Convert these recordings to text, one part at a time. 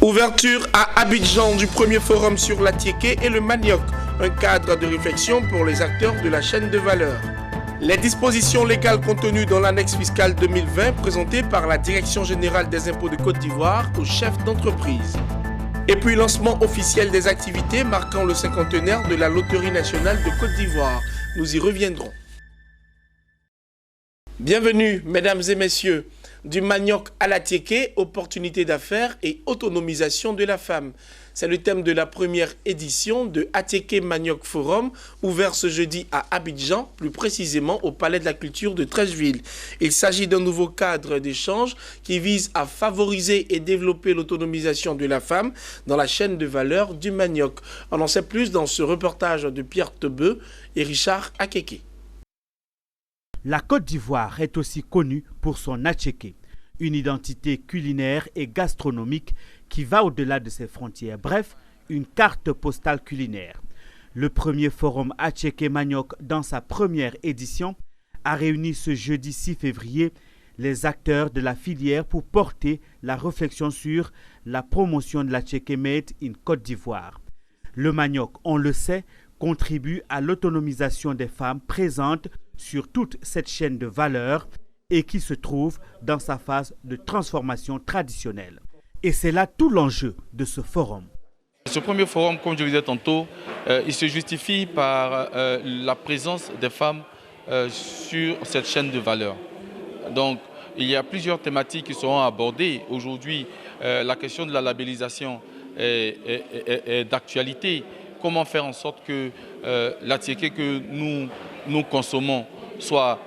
Ouverture à Abidjan du premier forum sur l'Atiéké et le manioc, un cadre de réflexion pour les acteurs de la chaîne de valeur. Les dispositions légales contenues dans l'annexe fiscale 2020 présentée par la Direction générale des impôts de Côte d'Ivoire aux chefs d'entreprise. Et puis lancement officiel des activités marquant le cinquantenaire de la Loterie nationale de Côte d'Ivoire. Nous y reviendrons. Bienvenue, mesdames et messieurs. Du manioc à l'Atiéké, opportunités d'affaires et autonomisation de la femme. C'est le thème de la première édition de Atiéké Manioc Forum, ouvert ce jeudi à Abidjan, plus précisément au Palais de la Culture de Treichville. Il s'agit d'un nouveau cadre d'échange qui vise à favoriser et développer l'autonomisation de la femme dans la chaîne de valeur du manioc. On en sait plus dans ce reportage de Pierre Tebeu et Richard Akeke. La Côte d'Ivoire est aussi connue pour son Atiéké, une identité culinaire et gastronomique qui va au-delà de ses frontières. Bref, une carte postale culinaire. Le premier forum Atiéké Manioc, dans sa première édition, a réuni ce jeudi 6 février les acteurs de la filière pour porter la réflexion sur la promotion de l'Atiéké Made in Côte d'Ivoire. Le manioc, on le sait, contribue à l'autonomisation des femmes présentes sur toute cette chaîne de valeur et qui se trouve dans sa phase de transformation traditionnelle. Et c'est là tout l'enjeu de ce forum. Ce premier forum, comme je vous disais tantôt, il se justifie par la présence des femmes sur cette chaîne de valeur. Donc, il y a plusieurs thématiques qui seront abordées. Aujourd'hui, la question de la labellisation est d'actualité. Comment faire en sorte que l'Atiéké que nous consommons soit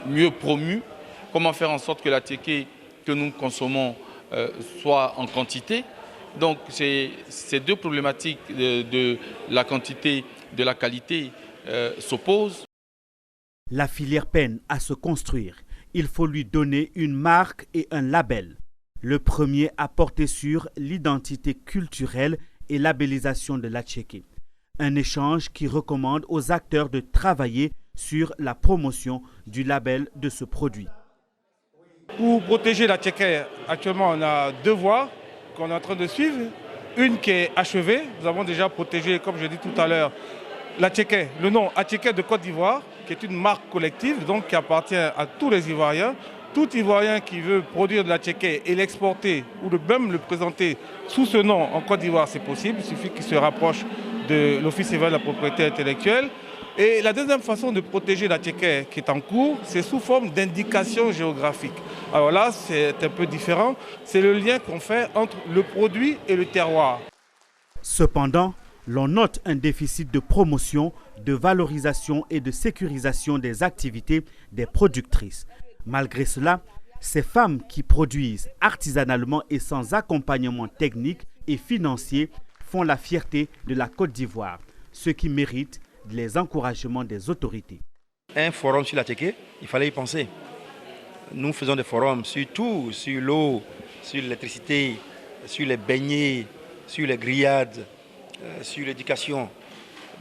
mieux promu? Comment faire en sorte que l'Atiéké que nous consommons soit en quantité? Donc ces deux problématiques de la quantité, de la qualité s'opposent. La filière peine à se construire. Il faut lui donner une marque et un label. Le premier a porté sur l'identité culturelle et labellisation de l'Atiéké. Un échange qui recommande aux acteurs de travailler sur la promotion du label de ce produit. Pour protéger l'Atiéké, actuellement on a deux voies qu'on est en train de suivre. Une qui est achevée, nous avons déjà protégé, comme je l'ai dit tout à l'heure, l'Atiéké, le nom Atiéké de Côte d'Ivoire, qui est une marque collective, donc qui appartient à tous les Ivoiriens. Tout Ivoirien qui veut produire de l'Atiéké et l'exporter ou même le présenter sous ce nom en Côte d'Ivoire, c'est possible. Il suffit qu'il se rapproche de l'Office ivoirien de la propriété intellectuelle. Et la deuxième façon de protéger l'Atiéké qui est en cours, c'est sous forme d'indication géographique. Alors là, c'est un peu différent. C'est le lien qu'on fait entre le produit et le terroir. Cependant, l'on note un déficit de promotion, de valorisation et de sécurisation des activités des productrices. Malgré cela, ces femmes qui produisent artisanalement et sans accompagnement technique et financier font la fierté de la Côte d'Ivoire, ce qui mérite les encouragements des autorités. Un forum sur l'Atiéké, il fallait y penser. Nous faisons des forums sur tout, sur l'eau, sur l'électricité, sur les beignets, sur les grillades, sur l'éducation.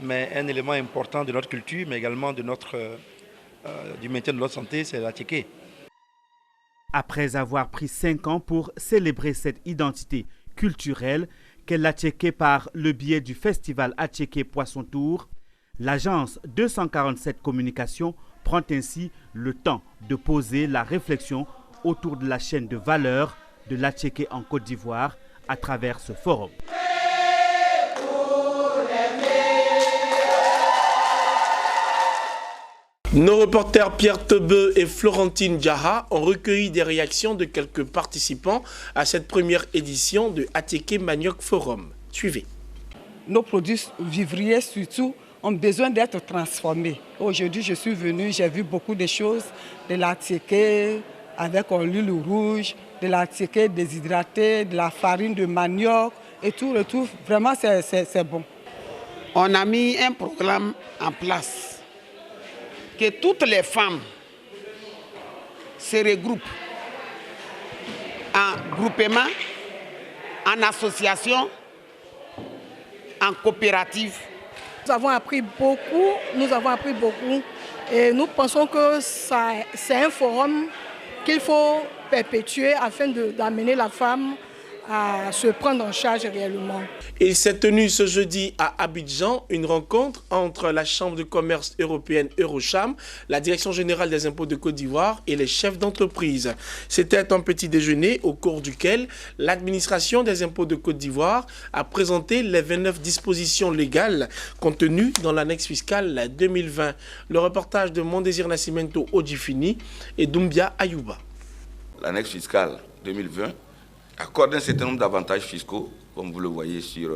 Mais un élément important de notre culture, mais également de du maintien de notre santé, c'est l'Atiéké. Après avoir pris 5 ans pour célébrer cette identité culturelle qu'est l'Atiéké par le biais du festival Atiéké Poisson Tour, l'agence 247 Communication prend ainsi le temps de poser la réflexion autour de la chaîne de valeur de l'Atiéké en Côte d'Ivoire à travers ce forum. Nos reporters Pierre Tebeu et Florentine Djaha ont recueilli des réactions de quelques participants à cette première édition de Atiéké Manioc Forum. Suivez. Nos produits vivriers surtout ont besoin d'être transformés. Aujourd'hui, je suis venue, j'ai vu beaucoup de choses, de l'Atiéké avec l'huile rouge, de l'Atiéké déshydraté, de la farine de manioc et tout. Vraiment, c'est bon. On a mis un programme en place que toutes les femmes se regroupent en groupement, en association, en coopérative. Nous avons appris beaucoup et nous pensons que c'est un forum qu'il faut perpétuer afin d'amener la femme à se prendre en charge réellement. Il s'est tenu ce jeudi à Abidjan une rencontre entre la Chambre de commerce européenne Eurocham, la Direction générale des impôts de Côte d'Ivoire et les chefs d'entreprise. C'était un petit déjeuner au cours duquel l'administration des impôts de Côte d'Ivoire a présenté les 29 dispositions légales contenues dans l'annexe fiscale 2020. Le reportage de Mondésir Nascimento Odjifini et Doumbia Ayouba. L'annexe fiscale 2020 accorde un certain nombre d'avantages fiscaux, comme vous le voyez sur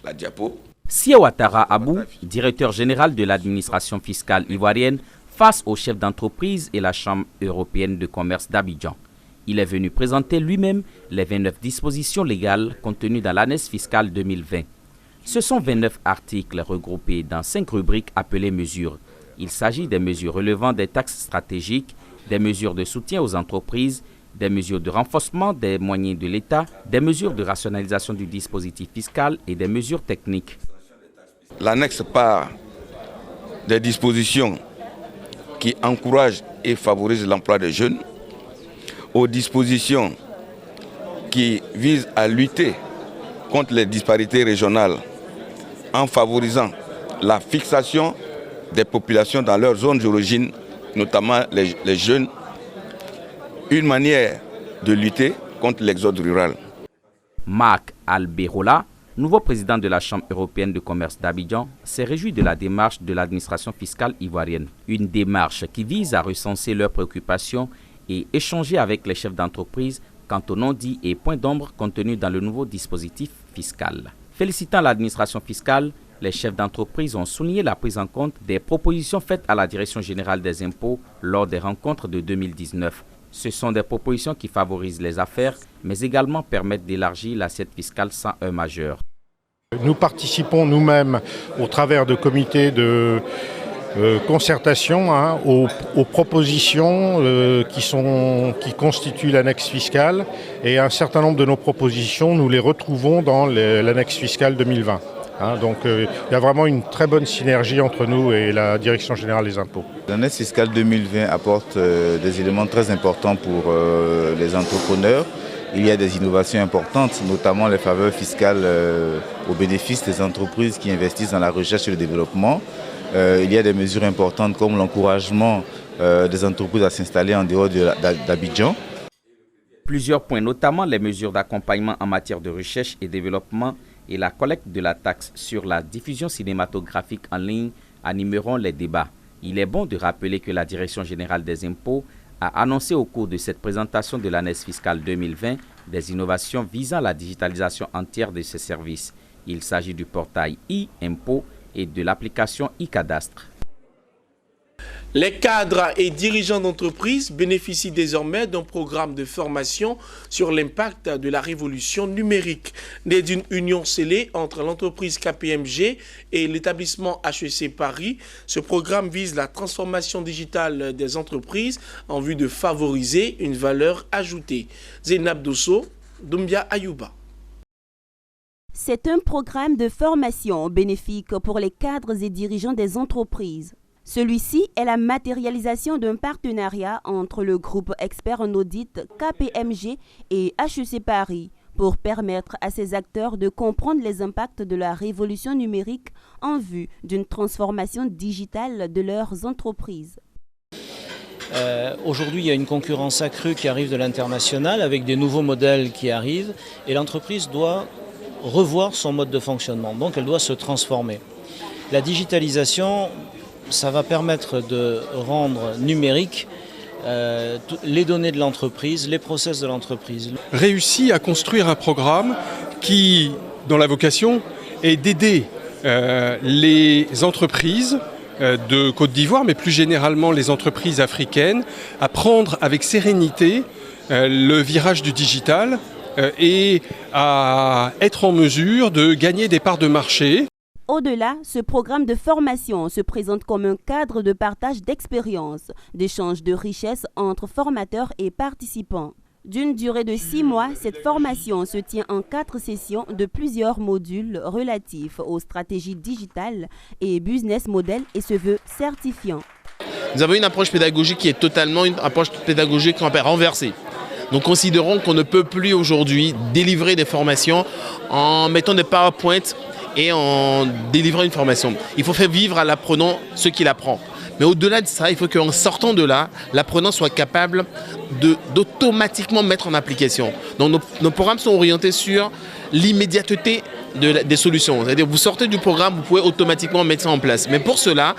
la diapo. Sia Ouattara Abou, directeur général de l'administration fiscale ivoirienne, face aux chefs d'entreprise et la Chambre européenne de commerce d'Abidjan. Il est venu présenter lui-même les 29 dispositions légales contenues dans l'annexe fiscale 2020. Ce sont 29 articles regroupés dans 5 rubriques appelées mesures. Il s'agit des mesures relevant des taxes stratégiques, des mesures de soutien aux entreprises, des mesures de renforcement des moyens de l'État, des mesures de rationalisation du dispositif fiscal et des mesures techniques. L'annexe part des dispositions qui encouragent et favorisent l'emploi des jeunes, aux dispositions qui visent à lutter contre les disparités régionales en favorisant la fixation des populations dans leurs zones d'origine, notamment les jeunes, une manière de lutter contre l'exode rural. Marc Alberola, nouveau président de la Chambre européenne de commerce d'Abidjan, s'est réjoui de la démarche de l'administration fiscale ivoirienne. Une démarche qui vise à recenser leurs préoccupations et échanger avec les chefs d'entreprise quant aux non-dits et points d'ombre contenus dans le nouveau dispositif fiscal. Félicitant l'administration fiscale, les chefs d'entreprise ont souligné la prise en compte des propositions faites à la Direction générale des impôts lors des rencontres de 2019. Ce sont des propositions qui favorisent les affaires, mais également permettent d'élargir l'assiette fiscale sans heurt majeur. Nous participons nous-mêmes au travers de comités de concertation aux propositions qui constituent l'annexe fiscale, et un certain nombre de nos propositions, nous les retrouvons dans l'annexe fiscale 2020. Donc il y a vraiment une très bonne synergie entre nous et la Direction générale des impôts. L'annexe fiscale 2020 apporte des éléments très importants pour les entrepreneurs. Il y a des innovations importantes, notamment les faveurs fiscales au bénéfice des entreprises qui investissent dans la recherche et le développement. Il y a des mesures importantes comme l'encouragement des entreprises à s'installer en dehors d'Abidjan. Plusieurs points, notamment les mesures d'accompagnement en matière de recherche et développement et la collecte de la taxe sur la diffusion cinématographique en ligne animeront les débats. Il est bon de rappeler que la Direction générale des impôts a annoncé au cours de cette présentation de l'annexe fiscale 2020 des innovations visant la digitalisation entière de ses services. Il s'agit du portail e-impôt et de l'application e-cadastre. Les cadres et dirigeants d'entreprises bénéficient désormais d'un programme de formation sur l'impact de la révolution numérique. Né d'une union scellée entre l'entreprise KPMG et l'établissement HEC Paris, ce programme vise la transformation digitale des entreprises en vue de favoriser une valeur ajoutée. Zeynab Dosso, Doumbia Ayouba. C'est un programme de formation bénéfique pour les cadres et dirigeants des entreprises. Celui-ci est la matérialisation d'un partenariat entre le groupe expert en audit KPMG et HEC Paris pour permettre à ces acteurs de comprendre les impacts de la révolution numérique en vue d'une transformation digitale de leurs entreprises. Aujourd'hui, il y a une concurrence accrue qui arrive de l'international avec des nouveaux modèles qui arrivent et l'entreprise doit revoir son mode de fonctionnement, donc elle doit se transformer. La digitalisation, ça va permettre de rendre numérique les données de l'entreprise, les process de l'entreprise. Réussi à construire un programme qui, dont la vocation est d'aider les entreprises de Côte d'Ivoire, mais plus généralement les entreprises africaines, à prendre avec sérénité le virage du digital et à être en mesure de gagner des parts de marché. Au-delà, ce programme de formation se présente comme un cadre de partage d'expériences, d'échange de richesses entre formateurs et participants. D'une durée de 6 mois, cette formation se tient en 4 sessions de plusieurs modules relatifs aux stratégies digitales et business model et se veut certifiant. Nous avons une approche pédagogique qui est totalement une approche pédagogique qu'on appelle renversée. Nous considérons qu'on ne peut plus aujourd'hui délivrer des formations en mettant des PowerPoint et en délivrant une formation. Il faut faire vivre à l'apprenant ce qu'il apprend. Mais au-delà de ça, il faut qu'en sortant de là, l'apprenant soit capable d'automatiquement mettre en application. Donc nos programmes sont orientés sur l'immédiateté des solutions. C'est-à-dire vous sortez du programme, vous pouvez automatiquement mettre ça en place. Mais pour cela,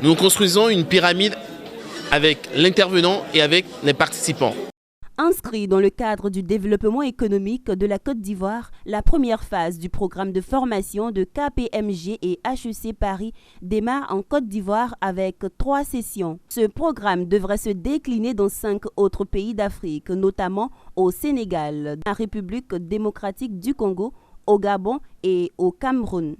nous construisons une pyramide avec l'intervenant et avec les participants. Inscrit dans le cadre du développement économique de la Côte d'Ivoire, la première phase du programme de formation de KPMG et HEC Paris démarre en Côte d'Ivoire avec 3 sessions. Ce programme devrait se décliner dans 5 autres pays d'Afrique, notamment au Sénégal, en République démocratique du Congo, au Gabon et au Cameroun.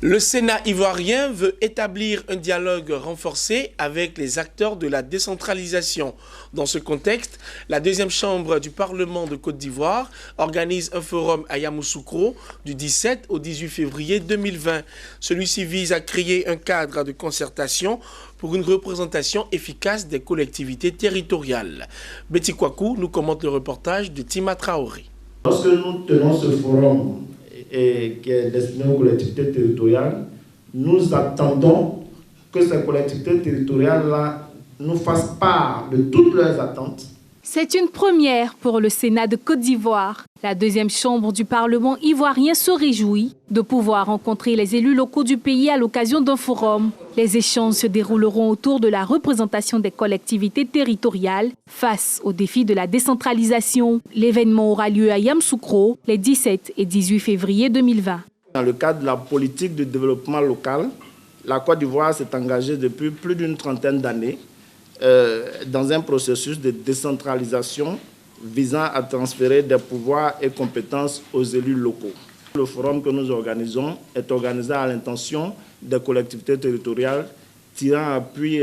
Le Sénat ivoirien veut établir un dialogue renforcé avec les acteurs de la décentralisation. Dans ce contexte, la deuxième chambre du Parlement de Côte d'Ivoire organise un forum à Yamoussoukro du 17 au 18 février 2020. Celui-ci vise à créer un cadre de concertation pour une représentation efficace des collectivités territoriales. Betty Kwaku nous commente le reportage de Tima Traoré. Lorsque nous tenons ce forum qui est destiné aux collectivités territoriales, nous attendons que ces collectivités territoriales-là nous fassent part de toutes leurs attentes. C'est une première pour le Sénat de Côte d'Ivoire. La deuxième chambre du Parlement ivoirien se réjouit de pouvoir rencontrer les élus locaux du pays à l'occasion d'un forum. Les échanges se dérouleront autour de la représentation des collectivités territoriales face aux défis de la décentralisation. L'événement aura lieu à Yamoussoukro les 17 et 18 février 2020. Dans le cadre de la politique de développement local, la Côte d'Ivoire s'est engagée depuis plus d'une trentaine d'années dans un processus de décentralisation visant à transférer des pouvoirs et compétences aux élus locaux. Le forum que nous organisons est organisé à l'intention des collectivités territoriales, tirant appui,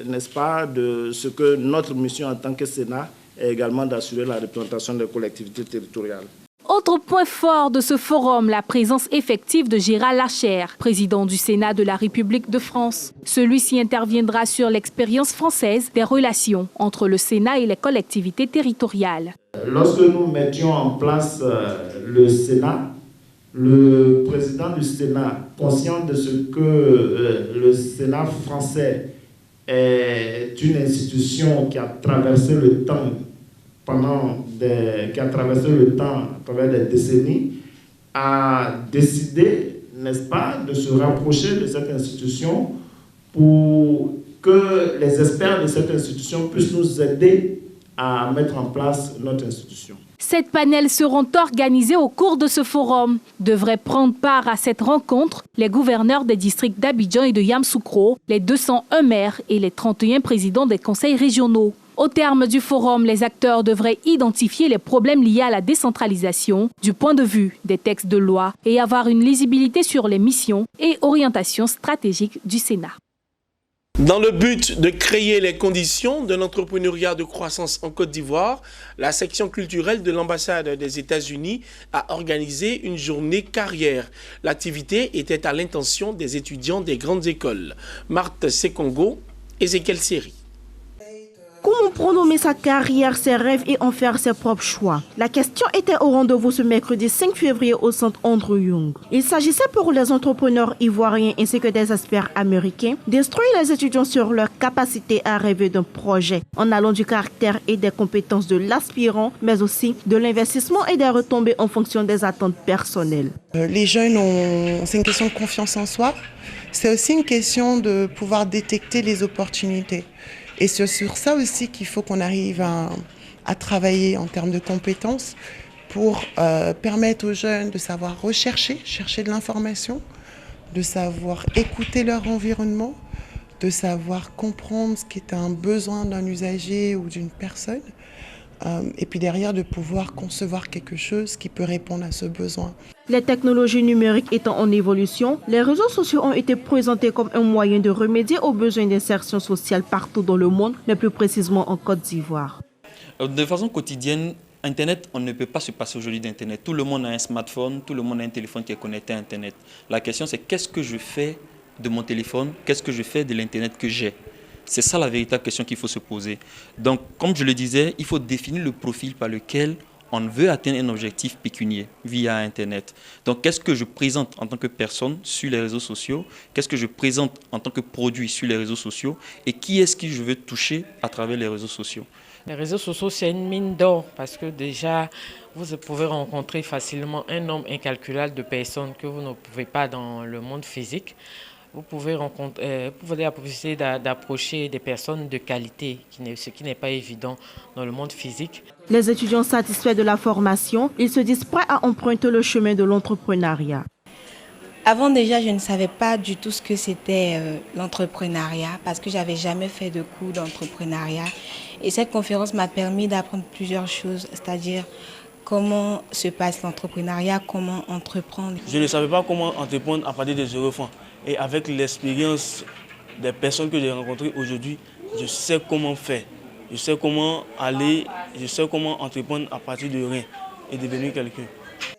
n'est-ce pas, de ce que notre mission en tant que Sénat est également d'assurer la représentation des collectivités territoriales. Autre point fort de ce forum, la présence effective de Gérald Larcher, président du Sénat de la République de France. Celui-ci interviendra sur l'expérience française des relations entre le Sénat et les collectivités territoriales. Lorsque nous mettions en place le Sénat, le président du Sénat, conscient de ce que le Sénat français est une institution qui a traversé le temps qui a traversé le temps à travers des décennies, a décidé, n'est-ce pas, de se rapprocher de cette institution pour que les experts de cette institution puissent nous aider à mettre en place notre institution. 7 panels seront organisés au cours de ce forum. Devraient prendre part à cette rencontre les gouverneurs des districts d'Abidjan et de Yamoussoukro, les 201 maires et les 31 présidents des conseils régionaux. Au terme du forum, les acteurs devraient identifier les problèmes liés à la décentralisation du point de vue des textes de loi et avoir une lisibilité sur les missions et orientations stratégiques du Sénat. Dans le but de créer les conditions d'un entrepreneuriat de croissance en Côte d'Ivoire, la section culturelle de l'ambassade des États-Unis a organisé une journée carrière. L'activité était à l'intention des étudiants des grandes écoles. Marthe Sekongo, Ezekiel Seri. Comment pronommer sa carrière, ses rêves et en faire ses propres choix? La question était au rendez-vous ce mercredi 5 février au centre Andrew Young. Il s'agissait pour les entrepreneurs ivoiriens ainsi que des experts américains d'instruire les étudiants sur leur capacité à rêver d'un projet en allant du caractère et des compétences de l'aspirant, mais aussi de l'investissement et des retombées en fonction des attentes personnelles. Les jeunes, c'est une question de confiance en soi. C'est aussi une question de pouvoir détecter les opportunités. Et c'est sur ça aussi qu'il faut qu'on arrive à travailler en termes de compétences pour permettre aux jeunes de savoir chercher de l'information, de savoir écouter leur environnement, de savoir comprendre ce qui est un besoin d'un usager ou d'une personne, et puis derrière de pouvoir concevoir quelque chose qui peut répondre à ce besoin. Les technologies numériques étant en évolution, les réseaux sociaux ont été présentés comme un moyen de remédier aux besoins d'insertion sociale partout dans le monde, mais plus précisément en Côte d'Ivoire. De façon quotidienne, Internet, on ne peut pas se passer aujourd'hui d'Internet. Tout le monde a un smartphone, tout le monde a un téléphone qui est connecté à Internet. La question c'est qu'est-ce que je fais de mon téléphone, qu'est-ce que je fais de l'Internet que j'ai. C'est ça la véritable question qu'il faut se poser. Donc, comme je le disais, il faut définir le profil par lequel on veut atteindre un objectif pécuniaire via Internet. Donc, qu'est-ce que je présente en tant que personne sur les réseaux sociaux? Qu'est-ce que je présente en tant que produit sur les réseaux sociaux? Et qui est-ce que je veux toucher à travers les réseaux sociaux? Les réseaux sociaux, c'est une mine d'or parce que déjà, vous pouvez rencontrer facilement un nombre incalculable de personnes que vous ne pouvez pas dans le monde physique. Vous pouvez avoir la possibilité d'approcher des personnes de qualité, ce qui n'est pas évident dans le monde physique. Les étudiants satisfaits de la formation, ils se disent prêts à emprunter le chemin de l'entrepreneuriat. Avant déjà, je ne savais pas du tout ce que c'était l'entrepreneuriat parce que je n'avais jamais fait de cours d'entrepreneuriat. Et cette conférence m'a permis d'apprendre plusieurs choses, c'est-à-dire comment se passe l'entrepreneuriat, comment entreprendre. Je ne savais pas comment entreprendre à partir de 0 francs. Et avec l'expérience des personnes que j'ai rencontrées aujourd'hui, je sais comment faire. Je sais comment aller, je sais comment entreprendre à partir de rien et devenir quelqu'un.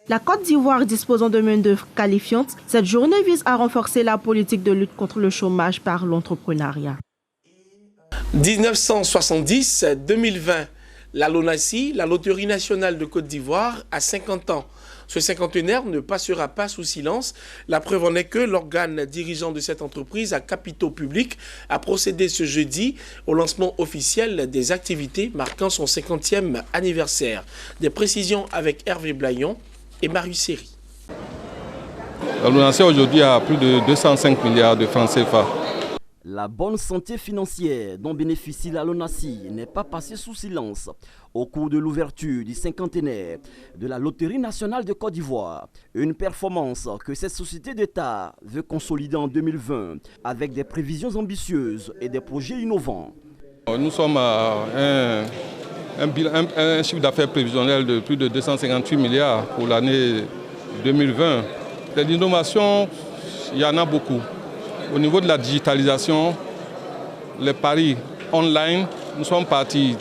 La Côte d'Ivoire disposant de main-d'œuvre qualifiante, cette journée vise à renforcer la politique de lutte contre le chômage par l'entrepreneuriat. 1970-2020, la LONASI, la Loterie nationale de Côte d'Ivoire, a 50 ans. Ce cinquantenaire ne passera pas sous silence. La preuve en est que l'organe dirigeant de cette entreprise à capitaux publics a procédé ce jeudi au lancement officiel des activités marquant son 50e anniversaire. Des précisions avec Hervé Blayon et Marius Seri. La LONASI aujourd'hui a plus de 205 milliards de francs CFA. La bonne santé financière dont bénéficie la LONASI n'est pas passée sous silence au cours de l'ouverture du cinquantenaire de la Loterie nationale de Côte d'Ivoire. Une performance que cette société d'État veut consolider en 2020 avec des prévisions ambitieuses et des projets innovants. Nous sommes à un chiffre d'affaires prévisionnel de plus de 258 milliards pour l'année 2020. L'innovation, il y en a beaucoup. Au niveau de la digitalisation, les paris online, nous sommes partis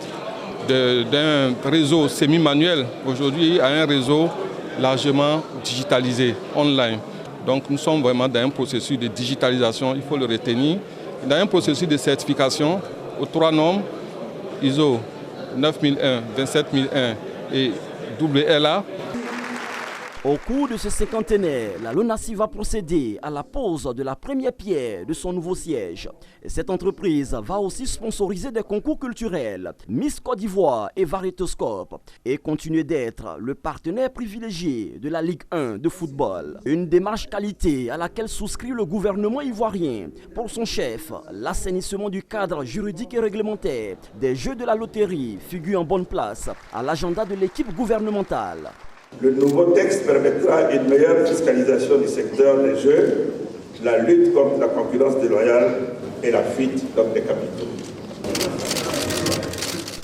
d'un réseau semi-manuel aujourd'hui à un réseau largement digitalisé, online. Donc nous sommes vraiment dans un processus de digitalisation, il faut le retenir. Dans un processus de certification aux 3 normes, ISO 9001, 27001 et WLA. Au cours de ce cinquantenaire, la LONASI va procéder à la pose de la première pierre de son nouveau siège. Cette entreprise va aussi sponsoriser des concours culturels, Miss Côte d'Ivoire et Varietoscope, et continuer d'être le partenaire privilégié de la Ligue 1 de football. Une démarche qualité à laquelle souscrit le gouvernement ivoirien pour son chef. L'assainissement du cadre juridique et réglementaire des jeux de la loterie figure en bonne place à l'agenda de l'équipe gouvernementale. Le nouveau texte permettra une meilleure fiscalisation du secteur des jeux, la lutte contre la concurrence déloyale et la fuite des capitaux.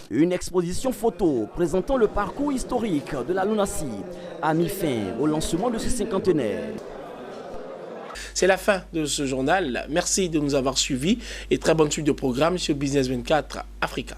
Une exposition photo présentant le parcours historique de la LONASI a mis fin au lancement de ce cinquantenaire. C'est la fin de ce journal. Merci de nous avoir suivis et très bonne suite de programme sur Business 24 Africa.